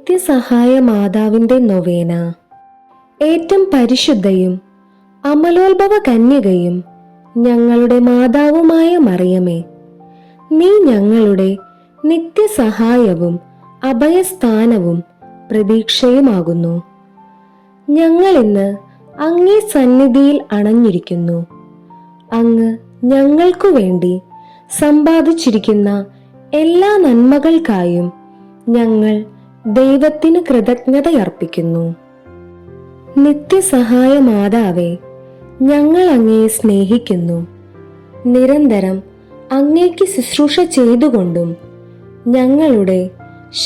നിത്യസഹായ മാതാവിന്റെ നൊവേന. ഏറ്റവും പരിശുദ്ധയും അമലോത്ഭവ കന്യകയും ഞങ്ങളുടെ മാതാവുമായ മറിയമേ, നീ ഞങ്ങളുടെ നിത്യസഹായവും അഭയസ്ഥാനവും പ്രതീക്ഷയുമാകുന്നു. ഞങ്ങൾ ഇന്ന് അങ്ങേ സന്നിധിയിൽ അണഞ്ഞിരിക്കുന്നു. അങ്ങ് ഞങ്ങൾക്കു വേണ്ടി സമ്പാദിച്ചിരിക്കുന്ന എല്ലാ നന്മകൾക്കായും ഞങ്ങൾ ദൈവത്തിന് കൃതജ്ഞതയർപ്പിക്കുന്നു. നിത്യസഹായ മാതാവേ, ഞങ്ങൾ അങ്ങയെ സ്നേഹിക്കുന്നു. നിരന്തരം അങ്ങേക്ക് ശുശ്രൂഷ ചെയ്തുകൊണ്ടും ഞങ്ങളുടെ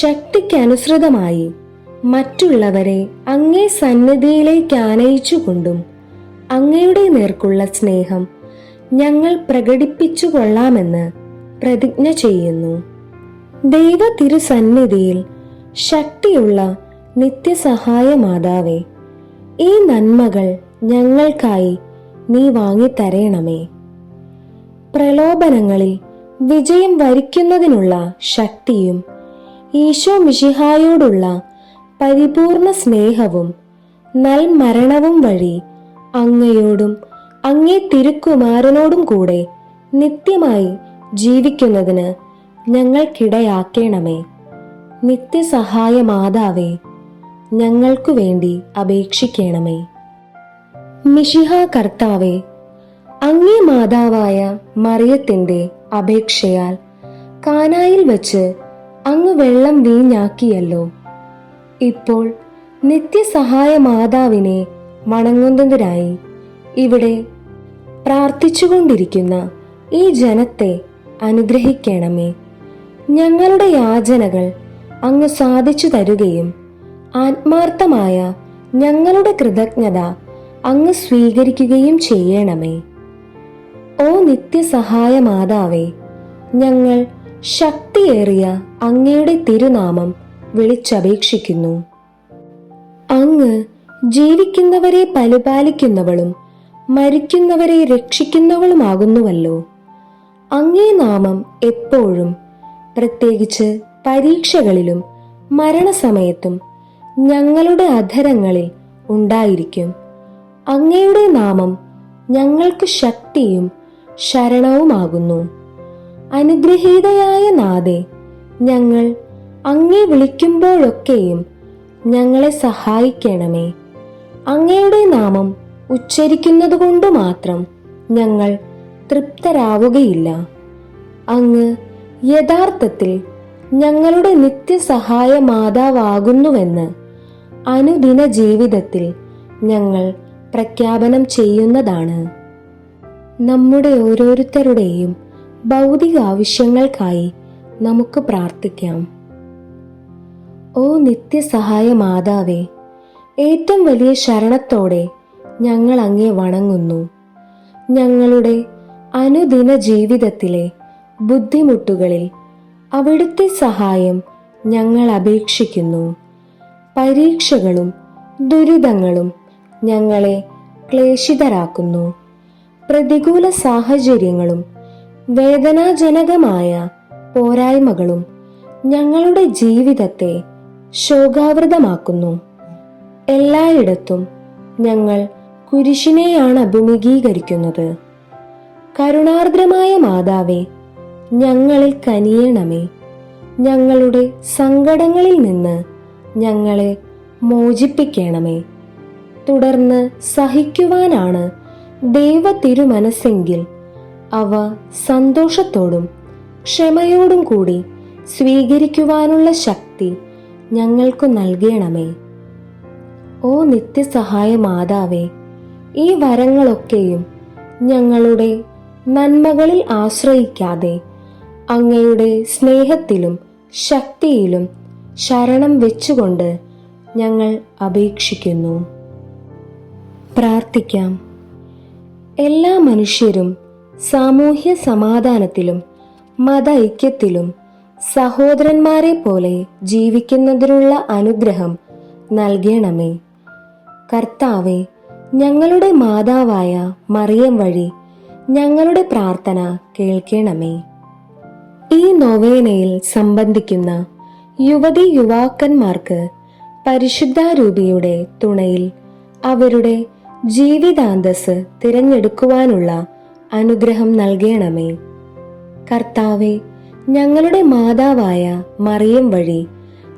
ശക്തിക്കനുസൃതമായി മറ്റുള്ളവരെ അങ്ങേ സന്നിധിയിലേക്ക് ആനയിച്ചുകൊണ്ടും അങ്ങയുടെ നേർക്കുള്ള സ്നേഹം ഞങ്ങൾ പ്രകടിപ്പിച്ചു കൊള്ളാമെന്ന് പ്രതിജ്ഞ ചെയ്യുന്നു. ദൈവ തിരുസന്നിധിയിൽ ശക്തിയുള്ള നിത്യസഹായ മാതാവേ, ഈ നന്മകൾ ഞങ്ങൾക്കായി നീ വാങ്ങിത്തരേണമേ. പ്രലോഭനങ്ങളിൽ വിജയം വരിക്കുന്നതിനുള്ള ശക്തിയും ഈശോ മിശിഹായോടുള്ള പരിപൂർണ സ്നേഹവും നൽമരണവും വഴി അങ്ങയോടും അങ്ങേ തിരുക്കുമാരനോടും കൂടെ നിത്യമായി ജീവിക്കുന്നതിന് ഞങ്ങൾക്കിടയാക്കേണമേ. നിത്യസഹായ മാതാവേ, ഞങ്ങൾക്കു വേണ്ടി അപേക്ഷിക്കണമേ. മിശിഹ കർത്താവേ, അങ്ങേ മാതാവായ മറിയത്തിന്റെ അപേക്ഷയാൽ കാനായിൽ വച്ച് അങ്ങ് വെള്ളം വീഞ്ഞാക്കിയല്ലോ. ഇപ്പോൾ നിത്യസഹായ മാതാവിനെ വണങ്ങുന്നതിനായി ഇവിടെ പ്രാർത്ഥിച്ചുകൊണ്ടിരിക്കുന്ന ഈ ജനത്തെ അനുഗ്രഹിക്കണമേ. ഞങ്ങളുടെ യാചനകൾ അങ്ങ് സാധിച്ചു തരുകയും ആത്മാർത്ഥമായ ഞങ്ങളുടെ കൃതജ്ഞത അങ്ങ് സ്വീകരിക്കുകയും ചെയ്യണമേ. ഓ നിത്യസഹായ മാതാവേ, ഞങ്ങൾ ശക്തിയേറിയ അങ്ങയുടെ തിരുനാമം വിളിച്ചപേക്ഷിക്കുന്നു. അങ്ങ് ജീവിക്കുന്നവരെ പരിപാലിക്കുന്നവളും മരിക്കുന്നവരെ രക്ഷിക്കുന്നവളുമാകുന്നുവല്ലോ. അങ്ങേ നാമം എപ്പോഴും, പ്രത്യേകിച്ച് പരീക്ഷകളിലും മരണസമയത്തും ഞങ്ങളുടെ അധരങ്ങളിൽ ഉണ്ടായിരിക്കും. അങ്ങയുടെ നാമം ഞങ്ങൾക്ക് ശക്തിയും ശരണവുമാകുന്നു. അനുഗ്രഹീതയായ നാഥേ, ഞങ്ങൾ അങ്ങേ വിളിക്കുമ്പോഴൊക്കെയും ഞങ്ങളെ സഹായിക്കണമേ. അങ്ങയുടെ നാമം ഉച്ചരിക്കുന്നതുകൊണ്ട് മാത്രം ഞങ്ങൾ തൃപ്തരാവുകയില്ല. അങ്ങ് യഥാർത്ഥത്തിൽ ഞങ്ങളുടെ നിത്യസഹായ മാതാവാകുന്നുവെന്ന് അനുദിന ജീവിതത്തിൽ ഞങ്ങൾ പ്രഖ്യാപനം ചെയ്യുന്നതാണ്. നമ്മുടെ ഓരോരുത്തരുടെയും ഭൗതിക ആവശ്യങ്ങൾക്കായി നമുക്ക് പ്രാർത്ഥിക്കാം. ഓ നിത്യസഹായ മാതാവേ, ഏറ്റവും വലിയ ശരണത്തോടെ ഞങ്ങൾ അങ്ങേ വണങ്ങുന്നു. ഞങ്ങളുടെ അനുദിന ജീവിതത്തിലെ ബുദ്ധിമുട്ടുകളിൽ അവിടുത്തെ സഹായം ഞങ്ങൾ അപേക്ഷിക്കുന്നു. പരീക്ഷകളും ദുരിതങ്ങളും ഞങ്ങളെ ക്ലേശിതരാക്കുന്നു. പ്രതികൂല സാഹചര്യങ്ങളും വേദനാജനകമായ പോരായ്മകളും ഞങ്ങളുടെ ജീവിതത്തെ ശോകാവൃതമാക്കുന്നു. എല്ലായിടത്തും ഞങ്ങൾ കുരിശിനെയാണ് അഭിമുഖീകരിക്കുന്നത്. കരുണാർദ്രമായ മാതാവേ, ഞങ്ങളിൽ കനിയണമേ. ഞങ്ങളുടെ സങ്കടങ്ങളിൽ നിന്ന് ഞങ്ങളെ മോചിപ്പിക്കണമേ. തുടർന്ന് സഹിക്കുവാനാണ് ദൈവ തിരുമനസ്സെങ്കിൽ അവ സന്തോഷത്തോടും ക്ഷമയോടും കൂടി സ്വീകരിക്കുവാനുള്ള ശക്തി ഞങ്ങൾക്കു നൽകണമേ. ഓ നിത്യസഹായ മാതാവേ, ഈ വരങ്ങളൊക്കെയും ഞങ്ങളുടെ നന്മകളിൽ ആശ്രയിക്കാതെ അങ്ങയുടെ സ്നേഹത്തിലും ശക്തിയിലും ശരണം വെച്ചുകൊണ്ട് ഞങ്ങൾ അപേക്ഷിക്കുന്നു. പ്രാർത്ഥിക്കാം. എല്ലാ മനുഷ്യരും സാമൂഹ്യ സമാധാനത്തിലും മത ഐക്യത്തിലും സഹോദരന്മാരെ പോലെ ജീവിക്കുന്നതിനുള്ള അനുഗ്രഹം നൽകണമേ. കർത്താവെ, ഞങ്ങളുടെ മാതാവായ മറിയം വഴി ഞങ്ങളുടെ പ്രാർത്ഥന കേൾക്കണമേ. ഈ നൊവേനയിൽ സംബന്ധിക്കുന്ന യുവതി യുവാക്കന്മാർക്ക് പരിശുദ്ധാരൂപിയുടെ തുണയിൽ അവരുടെ ജീവിതാന്തസ് തിരഞ്ഞെടുക്കുവാനുള്ള അനുഗ്രഹം നൽകണമേ. കർത്താവെ, ഞങ്ങളുടെ മാതാവായ മറിയം വഴി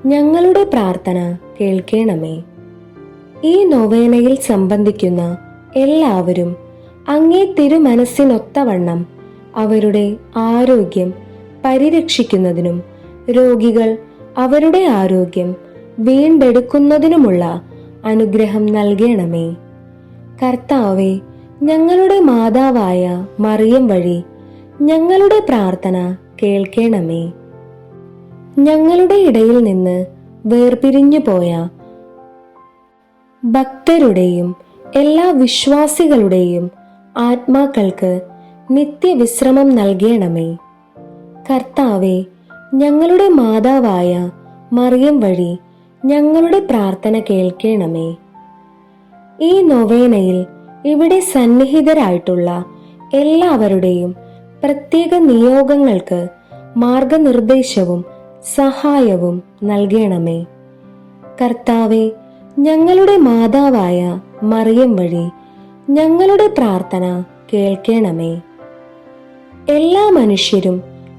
ഞങ്ങളുടെ പ്രാർത്ഥന കേൾക്കണമേ. ഈ നൊവേനയിൽ സംബന്ധിക്കുന്ന എല്ലാവരും അങ്ങേ തിരുമനസ്സിനൊത്തവണ്ണം അവരുടെ ആരോഗ്യം പരിരക്ഷിക്കുന്നതിനും രോഗികൾ അവരുടെ ആരോഗ്യം വീണ്ടെടുക്കുന്നതിനുമുള്ള അനുഗ്രഹം നൽകണമേ. കർത്താവെ, ഞങ്ങളുടെ മാതാവായ മറിയം വഴി ഞങ്ങളുടെ പ്രാർത്ഥന കേൾക്കണമേ. ഞങ്ങളുടെ ഇടയിൽ നിന്ന് വേർപിരിഞ്ഞു പോയ ഭക്തരുടെയും എല്ലാ വിശ്വാസികളുടെയും ആത്മാക്കൾക്ക് നിത്യവിശ്രമം നൽകണമേ. കർത്താവെ, ഞങ്ങളുടെ മാതാവായ മറിയം വഴി ഞങ്ങളുടെ പ്രാർത്ഥന കേൾക്കണമേ. ഈ നൊവേനയിൽ ഇവിടെ സന്നിഹിതരായിട്ടുള്ള എല്ലാവരുടെയും പ്രത്യേക നിയോഗങ്ങൾക്ക് മാർഗനിർദ്ദേശവും സഹായവും നൽകണമേ. കർത്താവെ, ഞങ്ങളുടെ മാതാവായ മറിയം വഴി ഞങ്ങളുടെ പ്രാർത്ഥന കേൾക്കണമേ. എല്ലാ മനുഷ്യരും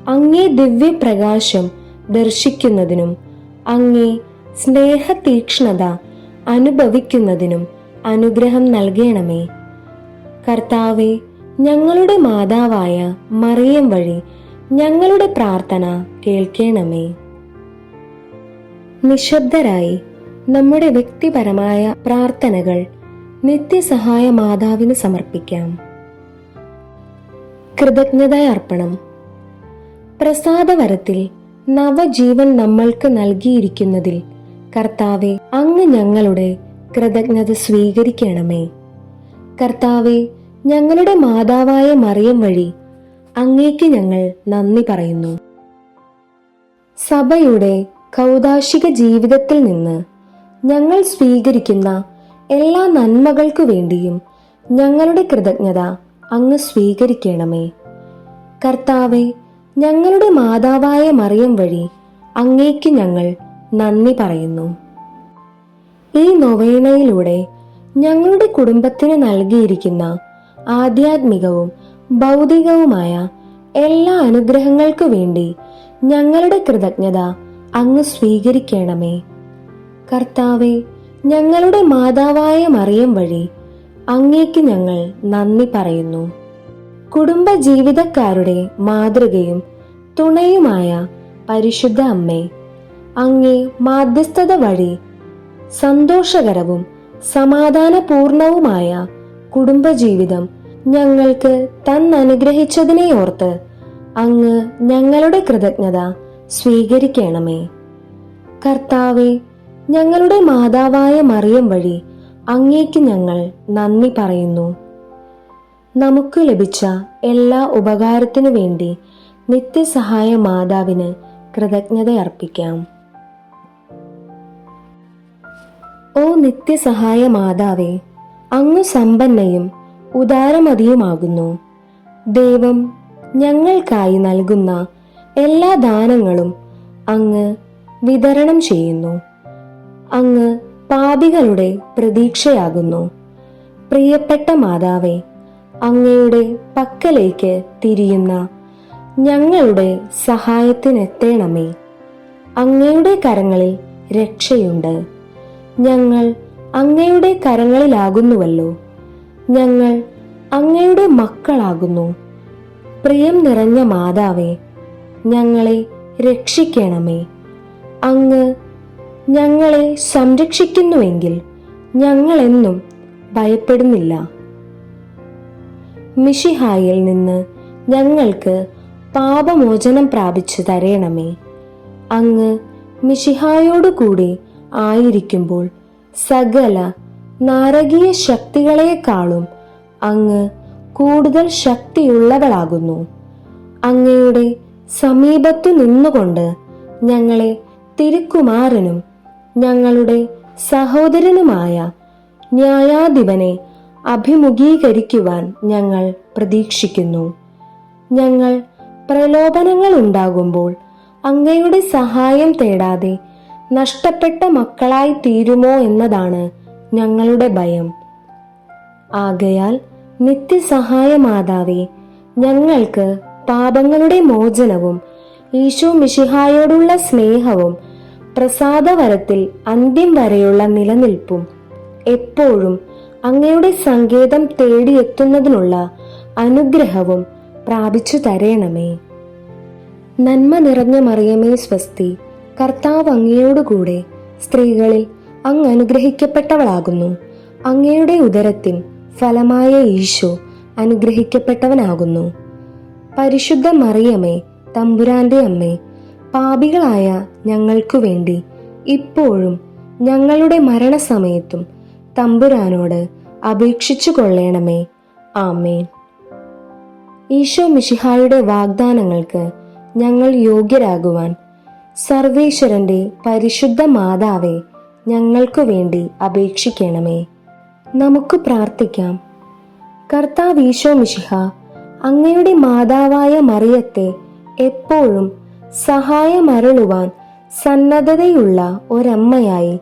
അങ്ങേ ദിവ്യപ്രകാശം ദർശിക്കുന്നതിനും അങ്ങേ സ്നേഹതീക്ഷ്ണത അനുഭവിക്കുന്നതിനും അനുഗ്രഹം നൽകണമേ. കർത്താവെ, ഞങ്ങളുടെ മാതാവായ മറിയം വഴി ഞങ്ങളുടെ പ്രാർത്ഥന കേൾക്കണമേ. നിശബ്ദരായി നമ്മുടെ വ്യക്തിപരമായ പ്രാർത്ഥനകൾ നിത്യസഹായ മാതാവിന് സമർപ്പിക്കാം. കൃതജ്ഞതാർപ്പണം. പ്രസാദവരത്തിൽ നവജീവൻ നമ്മൾക്ക് നൽകിയിരിക്കുന്നതിൽ കർത്താവെ, അങ്ങ് ഞങ്ങളുടെ കൃതജ്ഞത സ്വീകരിക്കണമേ. കർത്താവെ, ഞങ്ങളുടെ മാതാവായ മറിയം വഴി അങ്ങേക്ക് ഞങ്ങൾ നന്ദി പറയുന്നു. സഭയുടെ കൗദാശിക ജീവിതത്തിൽ നിന്ന് ഞങ്ങൾ സ്വീകരിക്കുന്ന എല്ലാ നന്മകൾക്കു വേണ്ടിയും ഞങ്ങളുടെ കൃതജ്ഞത അങ്ങ് സ്വീകരിക്കണമേ. കർത്താവെ, ഞങ്ങളുടെ മാതാവായ മറിയം വഴി അങ്ങേക്ക് ഞങ്ങൾ നന്ദി പറയുന്നു. ഈ നൊവേനയിലൂടെ ഞങ്ങളുടെ കുടുംബത്തിന് നൽകിയിരിക്കുന്ന ആധ്യാത്മികവും ഭൗതികവുമായ എല്ലാ അനുഗ്രഹങ്ങൾക്കു വേണ്ടി ഞങ്ങളുടെ കൃതജ്ഞത അങ്ങ് സ്വീകരിക്കണമേ. കർത്താവെ, ഞങ്ങളുടെ മാതാവായ മറിയം വഴി അങ്ങേക്ക് ഞങ്ങൾ നന്ദി പറയുന്നു. കുടുംബ ജീവിതക്കാരുടെ മാതൃകയും തുണയുമായ പരിശുദ്ധ അമ്മേ, അങ്ങേ മാധ്യസ്ഥത വഴി സന്തോഷകരവും സമാധാനപൂർണവുമായ കുടുംബജീവിതം ഞങ്ങൾക്ക് തന്നനുഗ്രഹിച്ചതിനെ ഓർത്ത് അങ്ങ് ഞങ്ങളുടെ കൃതജ്ഞത സ്വീകരിക്കണമേ. കർത്താവെ, ഞങ്ങളുടെ മാതാവായ മറിയം വഴി അങ്ങേക്ക് ഞങ്ങൾ നന്ദി പറയുന്നു. നമുക്ക് ലഭിച്ച എല്ലാ ഉപകാരത്തിനു വേണ്ടി നിത്യസഹായ മാതാവിന് കൃതജ്ഞത അർപ്പിക്കാം. ഓ നിത്യസഹായ മാതാവേ, അങ്ങ് സമ്പന്നയും ഉദാരമതിയുമാകുന്നു. ദൈവം ഞങ്ങൾക്കായി നൽകുന്ന എല്ലാ ദാനങ്ങളും അങ്ങ് വിതരണം ചെയ്യുന്നു. അങ്ങ് പാപികളുടെ പ്രതീക്ഷയാകുന്നു. പ്രിയപ്പെട്ട മാതാവേ, അങ്ങയുടെ പക്കലേക്ക് തിരിയുന്ന ഞങ്ങളുടെ സഹായത്തിനെത്തേണമേ. അങ്ങയുടെ കരങ്ങളിൽ രക്ഷയുണ്ട്. ഞങ്ങൾ അങ്ങയുടെ കരങ്ങളിലാകുന്നുവല്ലോ. ഞങ്ങൾ അങ്ങയുടെ മക്കളാകുന്നു. പ്രിയം നിറഞ്ഞ മാതാവേ, ഞങ്ങളെ രക്ഷിക്കണമേ. അങ്ങ് ഞങ്ങളെ സംരക്ഷിക്കുന്നുവെങ്കിൽ ഞങ്ങളെന്നും ഭയപ്പെടുന്നില്ല. മിശിഹായിൽ നിന്ന് ഞങ്ങൾക്ക് പാപമോചനം പ്രാപിച്ചു തരണമേ. അങ്ങ് മിശിഹായോടുകൂടി ആയിരിക്കുമ്പോൾ സകല നാരകീയ ശക്തികളെക്കാളും അങ്ങ് കൂടുതൽ ശക്തിയുള്ളവളാകുന്നു. അങ്ങയുടെ സമീപത്തു നിന്നുകൊണ്ട് ഞങ്ങളെ തിരുക്കുമാരനും ഞങ്ങളുടെ സഹോദരനുമായ ന്യായാധിപനെ അഭിമുഖീകരിക്കുവാൻ ഞങ്ങൾ പ്രതീക്ഷിക്കുന്നു. ഞങ്ങൾ പ്രലോഭനങ്ങൾ ഉണ്ടാകുമ്പോൾ അങ്ങയുടെ സഹായം തേടാതെ നഷ്ടപ്പെട്ട മക്കളായി തീരുമോ എന്നതാണ് ഞങ്ങളുടെ ഭയം. ആകയാൽ നിത്യസഹായ മാതാവേ, ഞങ്ങൾക്ക് പാപങ്ങളുടെ മോചനവും ഈശോ മിശിഹായോടുള്ള സ്നേഹവും പ്രസാദവരത്തിൽ അന്ത്യം വരെയുള്ള നിലനിൽപ്പും എപ്പോഴും അങ്ങയുടെ സങ്കേതം തേടിയെത്തുന്നതിനുള്ള അനുഗ്രഹവും പ്രാപിച്ചു തരേണമേ. നന്മ നിറഞ്ഞ മറിയമേ സ്വസ്തി, കർത്താവ് അങ്ങയോടുകൂടെ സ്ത്രീകളിൽ അങ്ങ് അനുഗ്രഹിക്കപ്പെട്ടവളാകുന്നു. അങ്ങയുടെ ഉദരത്തിൻ ഫലമായ ഈശോ അനുഗ്രഹിക്കപ്പെട്ടവനാകുന്നു. പരിശുദ്ധ മറിയമേ, തമ്പുരാന്റെ അമ്മേ, പാപികളായ ഞങ്ങൾക്കു വേണ്ടി ഇപ്പോഴും ഞങ്ങളുടെ മരണസമയത്തും തമ്പുരാനോട് അപേക്ഷിച്ചു കൊള്ളണമേ. ആമേൻ. ഈശോ മിശിഹായുടെ വാഗ്ദാനങ്ങൾക്ക് ഞങ്ങൾ യോഗ്യരാകുവാൻ സർവേശ്വരന്റെ പരിശുദ്ധ മാതാവേ, ഞങ്ങൾക്കു വേണ്ടി അപേക്ഷിക്കണമേ. നമുക്ക് പ്രാർത്ഥിക്കാം. കർത്താവ് ഈശോ മിശിഹ അങ്ങയുടെ മാതാവായ മറിയത്തെ എപ്പോഴും സഹായമരുളുവാൻ സന്നദ്ധതയുള്ള ഒരമ്മയായി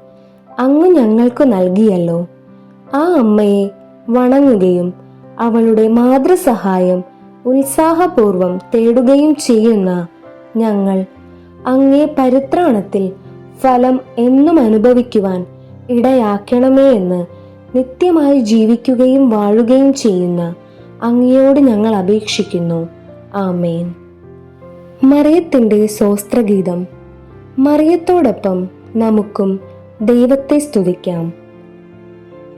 അങ്ങ് ഞങ്ങൾക്ക് നൽകിയല്ലോ. ആ അമ്മയെ വണങ്ങുകയും അവളുടെ മാതൃസഹായം ഉത്സാഹപൂർവം തേടുകയും ചെയ്യുന്ന ഞങ്ങൾ അങ്ങേ പരിത്രാണത്തിൽ ഫലം എന്നും അനുഭവിക്കുവാൻ ഇടയാക്കണമേ എന്ന് നിത്യമായി ജീവിക്കുകയും വാഴുകയും ചെയ്യുന്ന അങ്ങയോട് ഞങ്ങൾ അപേക്ഷിക്കുന്നു. ആമേൻ. മറിയത്തിന്റെ സ്തോത്രഗീതം. മറിയത്തോടൊപ്പം നമുക്കും ദൈവത്തെ സ്തുതിക്കാം.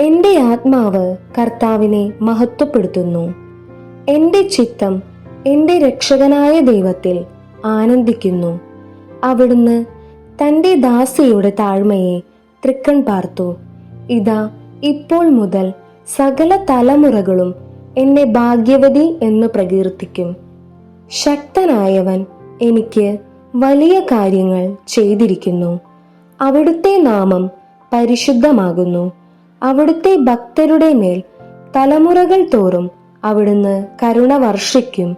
എൻ്റെ ആത്മാവ് കർത്താവിനെ മഹത്വപ്പെടുത്തുന്നു. എൻ്റെ ചിത്തം എൻ്റെ രക്ഷകനായ ദൈവത്തിൽ ആനന്ദിക്കുന്നു. അവിടുന്ന് തൻ്റെ ദാസിയുടെ താഴ്മയെ തൃക്കൺ പാർത്തു. ഇതാ, ഇപ്പോൾ മുതൽ സകല തലമുറകളും എന്നെ ഭാഗ്യവതി എന്ന് പ്രകീർത്തിക്കും. ശക്തനായവൻ എനിക്ക് വലിയ കാര്യങ്ങൾ ചെയ്തിരിക്കുന്നു. അവിടുത്തെ നാമം പരിശുദ്ധമാകുന്നു. അവിടുത്തെ ഭക്തരുടെ മേൽ തലമുറകൾ തോറും അവിടുന്ന് കരുണ വർഷിക്കും.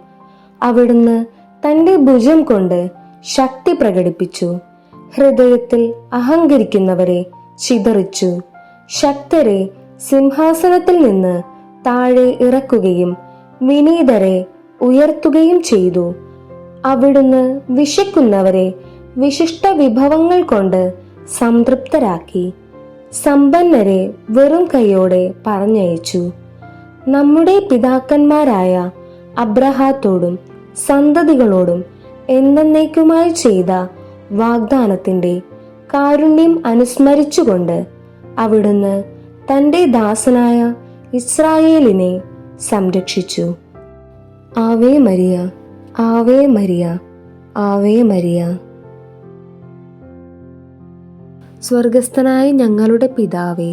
അവിടുന്ന് തൻ്റെ ഭുജം കൊണ്ട് ശക്തി പ്രകടിപ്പിച്ചു. ഹൃദയത്തിൽ അഹങ്കരിക്കുന്നവരെ ചിതറിച്ചു. ശക്തരെ സിംഹാസനത്തിൽ നിന്ന് താഴെ ഇറക്കുകയും വിനീതരെ ഉയർത്തുകയും ചെയ്തു. അവിടുന്ന് വിശക്കുന്നവരെ വിശിഷ്ട വിഭവങ്ങൾ കൊണ്ട് സംതൃപ്തരാക്കി. സമ്പന്നരെ വെറും കൈയോടെ പറഞ്ഞയച്ചു. നമ്മുടെ പിതാക്കന്മാരായ അബ്രഹാത്തോടും സന്തതികളോടും എന്നേക്കുമായി ചെയ്ത വാഗ്ദാനത്തിന്റെ കാരുണ്യം അനുസ്മരിച്ചുകൊണ്ട് അവിടുന്ന് തൻ്റെ ദാസനായ ഇസ്രായേലിനെ സംരക്ഷിച്ചു. Ave Maria, Ave Maria, Ave Maria. സ്വർഗസ്ഥനായ ഞങ്ങളുടെ പിതാവേ,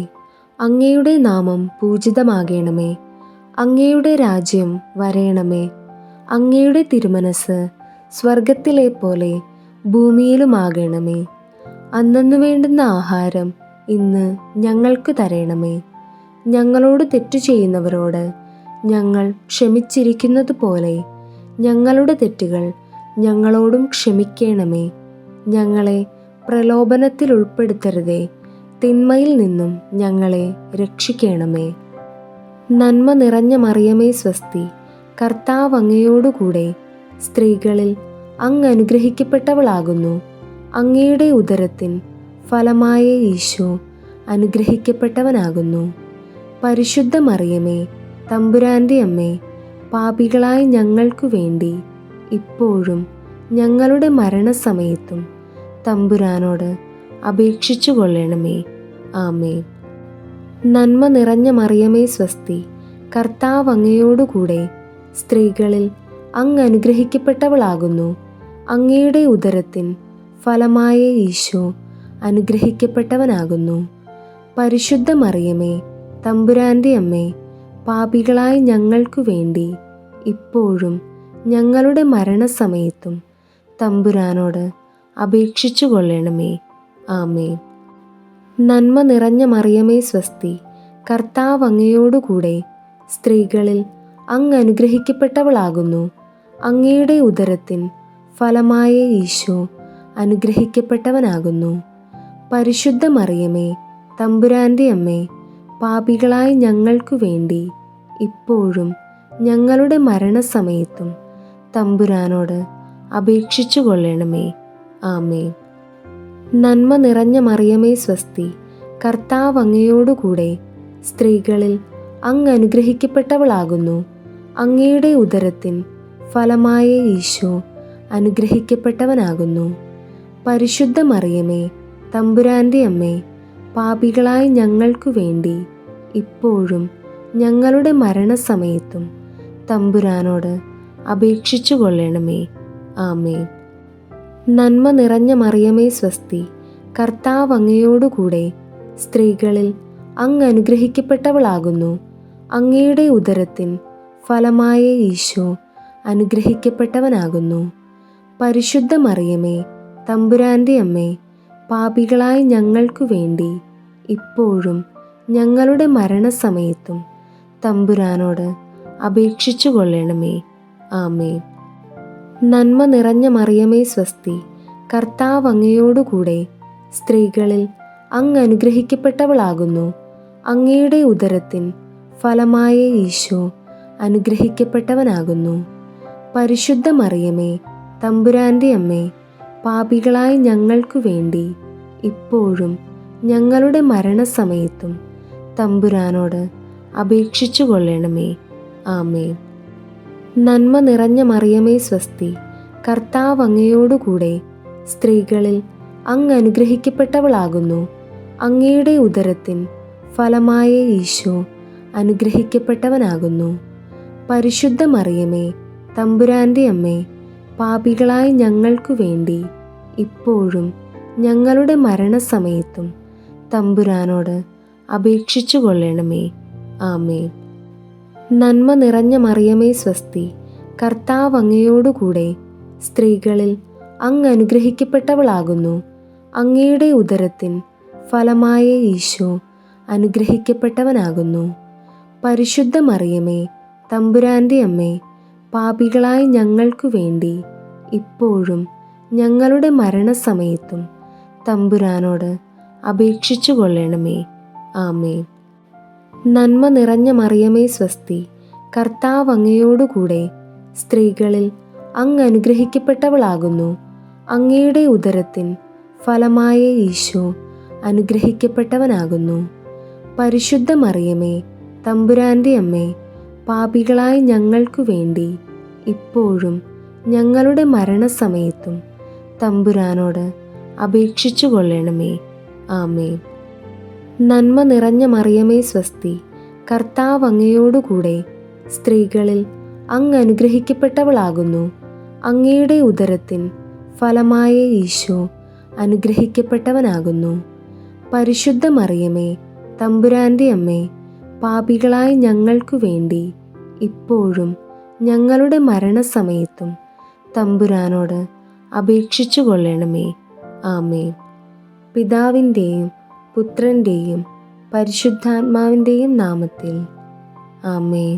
അങ്ങയുടെ നാമം പൂജിതമാകണമേ. അങ്ങയുടെ രാജ്യം വരേണമേ. അങ്ങയുടെ തിരുമനസ് സ്വർഗത്തിലെ പോലെ ഭൂമിയിലുമാകണമേ. അന്നന്നു വേണ്ടുന്ന ആഹാരം ഇന്ന് ഞങ്ങൾക്ക് തരണമേ. ഞങ്ങളോട് തെറ്റു ചെയ്യുന്നവരോട് ഞങ്ങൾ ക്ഷമിച്ചിരിക്കുന്നത് പോലെ ഞങ്ങളുടെ തെറ്റുകൾ ഞങ്ങളോടും ക്ഷമിക്കണമേ. ഞങ്ങളെ പ്രലോഭനത്തിൽ ഉൾപ്പെടുത്തരുതേ, തിന്മയിൽ നിന്നും ഞങ്ങളെ രക്ഷിക്കണമേ. നന്മ നിറഞ്ഞ മറിയമേ സ്വസ്തി, കർത്താവ് അങ്ങയോടുകൂടെ സ്ത്രീകളിൽ അങ്ങ് അനുഗ്രഹിക്കപ്പെട്ടവളാകുന്നു. അങ്ങയുടെ ഉദരത്തിൻ ഫലമായ ഈശോ അനുഗ്രഹിക്കപ്പെട്ടവനാകുന്നു. പരിശുദ്ധ മറിയമേ, തമ്പുരാന്റെ അമ്മേ, പാപികളായ ഞങ്ങൾക്കു വേണ്ടി ഇപ്പോഴും ഞങ്ങളുടെ മരണസമയത്തും തമ്പുരാനോട് അപേക്ഷിച്ചു കൊള്ളണമേ. ആമേൻ. നന്മ നിറഞ്ഞ മറിയമേ സ്വസ്തി, കർത്താവ് അങ്ങയോടുകൂടെ സ്ത്രീകളിൽ അങ്ങ് അനുഗ്രഹിക്കപ്പെട്ടവളാകുന്നു. അങ്ങയുടെ ഉദരത്തിൻ ഫലമായ ഈശോ അനുഗ്രഹിക്കപ്പെട്ടവനാകുന്നു. പരിശുദ്ധ മറിയമേ, തമ്പുരാന്റെ അമ്മേ, പാപികളായ ഞങ്ങൾക്കു വേണ്ടി ഇപ്പോഴും ഞങ്ങളുടെ മരണസമയത്തും തമ്പുരാനോട് അപേക്ഷിച്ചു കൊള്ളണമേ. ആമേൻ. നന്മ നിറഞ്ഞ മറിയമേ സ്വസ്തി, കർത്താവ് അങ്ങയോടുകൂടെ സ്ത്രീകളിൽ അങ്ങ് അനുഗ്രഹിക്കപ്പെട്ടവളാകുന്നു. അങ്ങയുടെ ഉദരത്തിൻ ഫലമായ ഈശോ അനുഗ്രഹിക്കപ്പെട്ടവനാകുന്നു. പരിശുദ്ധ മറിയമേ, തമ്പുരാൻ്റെ അമ്മേ, പാപികളായ ഞങ്ങൾക്കു വേണ്ടി ഇപ്പോഴും ഞങ്ങളുടെ മരണസമയത്തും തമ്പുരാനോട് അപേക്ഷിച്ചു കൊള്ളണമേ. ആമേൻ. നന്മ നിറഞ്ഞ മറിയമേ സ്വസ്തി, കർത്താവ് അങ്ങയോടുകൂടെ സ്ത്രീകളിൽ അങ്ങ് അനുഗ്രഹിക്കപ്പെട്ടവളാകുന്നു. അങ്ങയുടെ ഉദരത്തിൻ ഫലമായ ഈശോ അനുഗ്രഹിക്കപ്പെട്ടവനാകുന്നു. പരിശുദ്ധ മറിയമേ, തമ്പുരാൻ്റെ അമ്മേ, പാപികളായ ഞങ്ങൾക്കു വേണ്ടി ഇപ്പോഴും ഞങ്ങളുടെ മരണസമയത്തും തമ്പുരാനോട് അപേക്ഷിച്ചു കൊള്ളണമേ. ആമേൻ. നന്മ നിറഞ്ഞ മറിയമേ സ്വസ്തി, കർത്താവ് അങ്ങയോടുകൂടെ സ്ത്രീകളിൽ അങ്ങ് അനുഗ്രഹിക്കപ്പെട്ടവളാകുന്നു. അങ്ങയുടെ ഉദരത്തിൻ ഫലമായ ഈശോ അനുഗ്രഹിക്കപ്പെട്ടവനാകുന്നു. പരിശുദ്ധ മറിയമേ, തമ്പുരാൻ്റെ അമ്മേ, പാപികളായ ഞങ്ങൾക്കു വേണ്ടി ഇപ്പോഴും ഞങ്ങളുടെ മരണസമയത്തും തമ്പുരാനോട് അപേക്ഷിച്ചു കൊള്ളണമേ. ആമേൻ. നന്മ നിറഞ്ഞ മറിയമേ സ്വസ്തി, കർത്താവ് അങ്ങയോടുകൂടെ സ്ത്രീകളിൽ അങ്ങ് അനുഗ്രഹിക്കപ്പെട്ടവളാകുന്നു. അങ്ങയുടെ ഉദരത്തിൻ ഫലമായ ഈശോ അനുഗ്രഹിക്കപ്പെട്ടവനാകുന്നു. പരിശുദ്ധ മറിയമേ, തമ്പുരാൻ്റെ അമ്മേ, പാപികളായ ഞങ്ങൾക്കു വേണ്ടി ഇപ്പോഴും ഞങ്ങളുടെ മരണസമയത്തും തമ്പുരാനോട് അപേക്ഷിച്ചു കൊള്ളണമേ. ആമേൻ. നന്മ നിറഞ്ഞ മറിയമേ സ്വസ്തി, കർത്താവ് അങ്ങയോടുകൂടെ സ്ത്രീകളിൽ അങ്ങ് അനുഗ്രഹിക്കപ്പെട്ടവളാകുന്നു. അങ്ങയുടെ ഉദരത്തിൻ ഫലമായ ഈശോ അനുഗ്രഹിക്കപ്പെട്ടവനാകുന്നു. പരിശുദ്ധ മറിയമേ, തമ്പുരാൻ്റെ അമ്മേ, പാപികളായ ഞങ്ങൾക്കു വേണ്ടി ഇപ്പോഴും ഞങ്ങളുടെ മരണസമയത്തും തമ്പുരാനോട് അപേക്ഷിച്ചു കൊള്ളണമേ. ആമേൻ. നന്മ നിറഞ്ഞ മറിയമേ സ്വസ്തി, കർത്താവ് അങ്ങയോടുകൂടെ സ്ത്രീകളിൽ അങ്ങ് അനുഗ്രഹിക്കപ്പെട്ടവളാകുന്നു. അങ്ങയുടെ ഉദരത്തിൻ ഫലമായ ഈശോ അനുഗ്രഹിക്കപ്പെട്ടവനാകുന്നു. പരിശുദ്ധ മറിയമേ, തമ്പുരാൻ്റെ അമ്മേ, പാപികളായ ഞങ്ങൾക്കു വേണ്ടി ഇപ്പോഴും ഞങ്ങളുടെ മരണസമയത്തും തമ്പുരാനോട് അപേക്ഷിച്ചു കൊള്ളണമേ. ആമേൻ. നന്മ നിറഞ്ഞ മറിയമേ സ്വസ്തി, കർത്താവ് അങ്ങയോടുകൂടെ സ്ത്രീകളിൽ അങ്ങ് അനുഗ്രഹിക്കപ്പെട്ടവളാകുന്നു. അങ്ങയുടെ ഉദരത്തിൻ ഫലമായ ഈശോ അനുഗ്രഹിക്കപ്പെട്ടവനാകുന്നു. പരിശുദ്ധ മറിയമേ, തമ്പുരാൻ്റെ അമ്മേ, പാപികളായ ഞങ്ങൾക്കു വേണ്ടി ഇപ്പോഴും ഞങ്ങളുടെ മരണസമയത്തും തമ്പുരാനോട് അപേക്ഷിച്ചു കൊള്ളണമേ. ആമേൻ. നന്മ നിറഞ്ഞ മറിയമേ സ്വസ്തി, കർത്താവ് അങ്ങയോടുകൂടെ സ്ത്രീകളിൽ അങ്ങ് അനുഗ്രഹിക്കപ്പെട്ടവളാകുന്നു. അങ്ങയുടെ ഉദരത്തിൻ ഫലമായ ഈശോ അനുഗ്രഹിക്കപ്പെട്ടവനാകുന്നു. പരിശുദ്ധ മറിയമേ, തമ്പുരാൻ്റെ അമ്മേ, പാപികളായ ഞങ്ങൾക്കു വേണ്ടി ഇപ്പോഴും ഞങ്ങളുടെ മരണസമയത്തും തമ്പുരാനോട് അപേക്ഷിച്ചു കൊള്ളണമേ. ആമേൻ. പിതാവിൻ്റെയും പുത്രൻ്റെയും പരിശുദ്ധാത്മാവിൻ്റെയും നാമത്തിൽ. ആമേൻ.